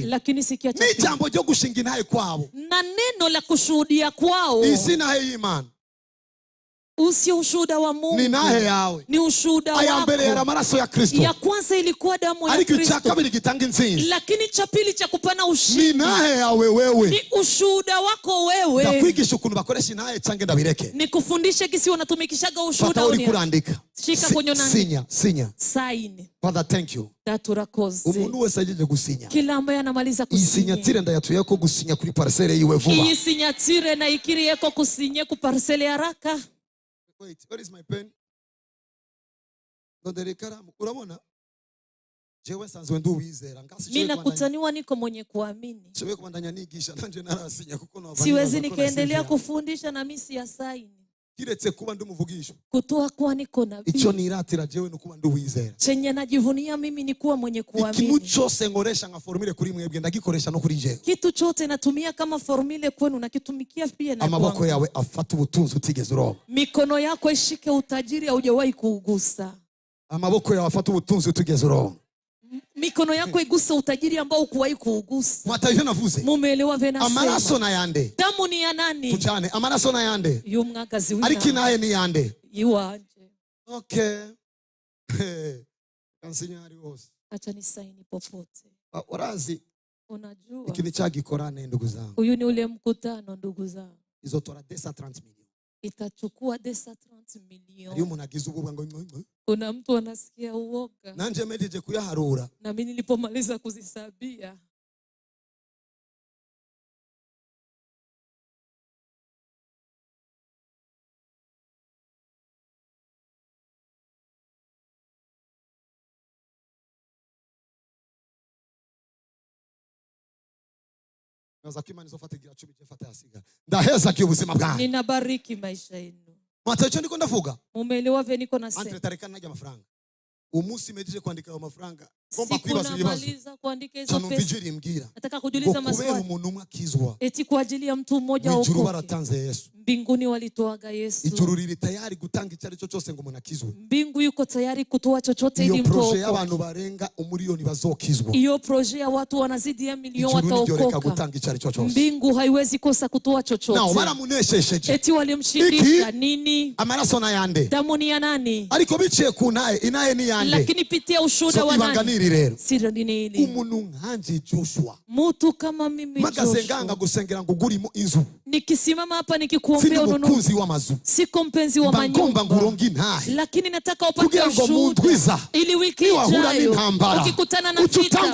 Lakini sikia ni jambo ryo gushinga intahe kwabo na neno la kushuhudia kwao. Isi nahe y'Imana Usio ushuhuda wa Mungu. Ni nahe yawe. Ni ushuhuda wako. Aya mbere yari amaraso ya Kristo. Ya kwanza ilikuwa damu ya Kristo. Kristo. Ariko kabiri gitanga intsinzi. Lakini cha pili cha kupana ushindi. Ni nahe yawe wewe. Ni ushuhuda wako wewe. Ndakwigisha ukuntu bakoresha nahe cange ndabireke. Ni kufundisha kisi wanatumikishaga ushuhuda wao. Fata uri kurandika. Shika kwenye nani? Sinya. Sign. Father, thank you. Daturakoze. Umuntu wese ajeje gusinya. Kila ambaye anamaliza kusinya. Isinyatire ndayatuye ko gusinya kuri parcelle yiwe vuba. Isinyatire na ikiri yako kusinya ku parcelle haraka. Wait, where is my pen? Ndondere karamu. Urabona? Jewe sanzwe nduwizera. Mimi nakutaniwa niko mwenye kuamini. Siwe kubandanya nigisha nanje narasinya kuko nabana. Siwezi nikaendelea kufundisha na mimi si asaini. Kiretse kuba ndumuvugisho. Kutoa kwa niko nabii. Ico niratira jewe nukuba nduwizera. Chenye najivunia mimi ni kuwa mwenye kuamini. Ikintu cyose ngoresha nka formule kuri mwebwe ndagikoresha no kuri jewe. Kitu chote natumia kama formule kwenu na kitumikia pia na amaboko yawe afata ubutunzi utigeze uroba. Mikono yako ishike utajiri haujawahi kuugusa. Amaboko yawe afata ubutunzi utigeze uroba. Mikono yako igusa utajiri ambao hukuwahi kuugusa. Mwatavyo navuze. Mumeelewa vena sema. Amaraso na yande. Damu ni ya nani? Tuchane. Amaraso na yande. Yumwagazi wina. Ariki naye ni yande. Iwanje. Okay. Kansinyari wose. Acha ni saini popote. Urazi. Unajua. Ikini chagikorane ndugu zangu. Huyu ni ule mkutano ndugu zangu. Izotora 230 million. Itachukua 230 million. Ariyo umuntu agize ububwa ngo kuna mtu anasikia uoga. Nanje mejeje kuyaharura. Na mimi nilipomaliza kuzisabia. Naza kimani zofata igira 10 jefata yasiga. Ndaheza kiyubuzima bwanyu. Ninabariki maisha yenu. Matacho ndiko ndavuga. Mumeelewa vile niko nasema. Entre tarekana najya amafaranga. Umusi mejeje kwandika amafaranga. Ngomba kwibaza ibibazo. Kuandika hizo pesa. Nataka kujiuliza maswali. Umuntu umwe akizwa. Eti kwa ajili ya mtu mmoja huko. Ijuru baratanze Yesu. Mbinguni walitoaga Yesu. Ijuru riri tayari gutanga icyari cyo cyose ngo umuntu akizwe. Mbingu yuko tayari kutoa chochote ili mtu. Iyo projet y'abantu barenga umiliyoni bazokizwa. Iyo projet ya watu wanazidi ya milioni wataokoka. Gutanga icyari cyo cyose. Mbingu haiwezi kosa kutoa chochote. Na baramuneshesheje. Eti walimshindisha nini? Amaraso na yande. Damu ni ya nani? Ariko biciye ku naye inaye ni yande. Lakini pitia ushuhuda wa nani? Ibanganiri rero. Siri ni ili. Umuntu nkanje Joshua. Mtu kama mimi Joshua. Magazenganga gusengera ngo guri mu inzu. Nikisimama hapa nikikuombea unono. Siko mpenzi wa manyumba. Lakini nataka upate ushuhuda. Ili wiki ijayo ukikutana na vita.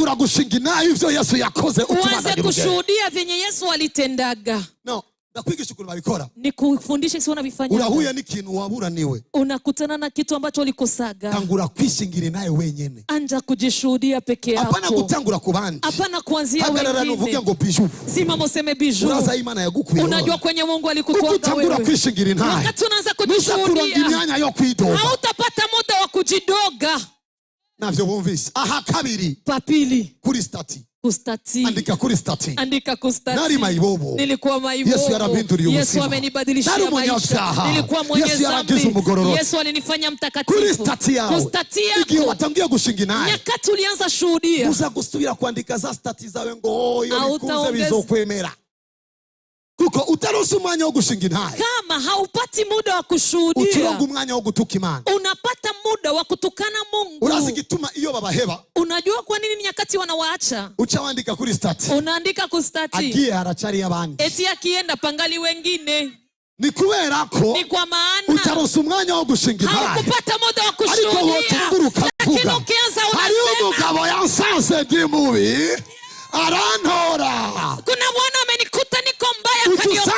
Uanze kushuhudia venye Yesu alitendaga. No. Ndakwigisha ukuntu babikora. Nikufundisha kisi wanabifanya. Urahuye n'ikintu waburaniwe. Unakutana na kitu ambacho ulikosaga. Tangura kwishingira naye wenyene. Anja kujishuhudia peke yako. Hapana gutangura ku bandi. Hapana kuanzia wengine. Hagarara nuvuge ngo biju. Simama useme biju. Uraza Imana yagukuye. Unajua kwenye Mungu alikutoa wewe. Utangura kwishingira naye. Wakati unaanza kujishuhudia. Hautapata muda wa kujidoga. Navyo bumvise. Aha kabiri. Papili. Kuri stati. Kustati. Andika kuri stati. Andika kustati. Nari maibobo. Nilikuwa maibobo. Yesu yarabinduriye ubuzima. Yesu amenibadilishia maisha. Nilikuwa mwenye dhambi. Yesu alinifanya mtakatifu. Kuri stati yao. Kustati yako. Igihe watangiye gushinga naye. Nyakati ulianza shuhudia. Uza gusubira kwandika za stati zawe ngo iyo bikunze bizokwemera. Kuko utaronse umwanya wo gushinga naye. Kama haupati muda wa kushuhudia. Ukironga umwanya wo gutuka Imana. Unapata muda wa kutukana Mungu. Urazi gituma iyo babaheba. Unajua kwa nini nyakati wanawaacha? Ucha wandika kuri stati. Unaandika kustati. Agiye haracari abandi. Eti akienda pangali wengine. Ni kubera ko ni kwa maana utaronse umwanya wo gushinga naye. Haukupata muda wa kushuhudia. Lakini ukianza unasema. Hari umugabo yansanze ndi mubi. Arantora. Kuna mwana amenikuta niko mbaya kaniokoka.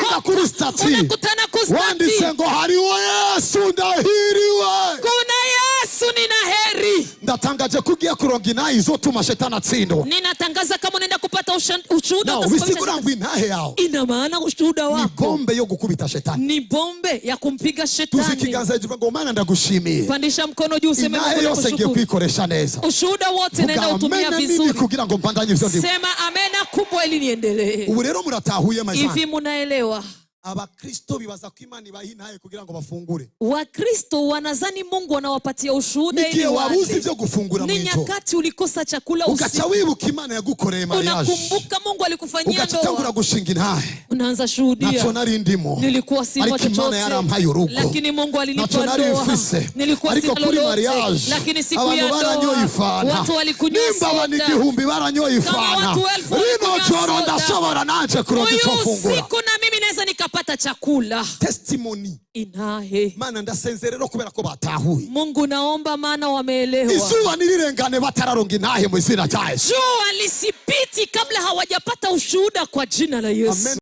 Unakutana kustati. Wanditse ngo hariho Yesu ndahiriwe. Kuna Yesu nina heri. Ndatangaje kugiye kuronga inaye izotuma shetani atsindwa. Ninatangaza kama unaenda kupata ushuhuda utasababisha ngo inaye yao. Ina maana ushuhuda wako. Ni bombe yo gukubita shetani. Ni bombe ya kumpiga shetani. Tuzikiganza jivuga ngo Mana ndagushimiye. Pandisha mkono juu useme Mungu nakushukuru. Kwikoresha neza. Ushuhuda wote naenda utumia vizuri. Kugira ngo mpandanye ivyo ndi. Sema amena kubwa ili niendelee. Ubu rero muratahuye mazana. Hivi munaelewa. Abakristo bibaza ko Imana ibahintaye kugira ngo bafungure. Wakristo wanazani Mungu anawapatia ushuhuda ili wabuze ibyo gufungura mu ijoro. Ni nyakati ulikosa chakula usiku. Ugacha wibuka Imana yagukoreye mariage. Unakumbuka Mungu alikufanyia ndoa. Ugatangura gushinga intahe. Unaanza shuhudia. Nacho nari ndimo. Nilikuwa sina chochote. Lakini Mungu alinipa ndoa. Nilikuwa sina lolote. Lakini siku ya ndoa watu walikunywa soda. Nimba wanigihumbi baranyoye ifana. Rino joro ndashobora nanje kuronka icyo mfungura. Siku na mimi naweza nikapata chakula. Testimony. Inahe. Mana ndasenze rero kubera ko batahuye. Mungu naomba maana wameelewa. Izuba nilirengane batararonga intahe mu izina rya Yesu. Jua lisipiti kabla hawajapata ushuhuda kwa jina la Yesu. Amen.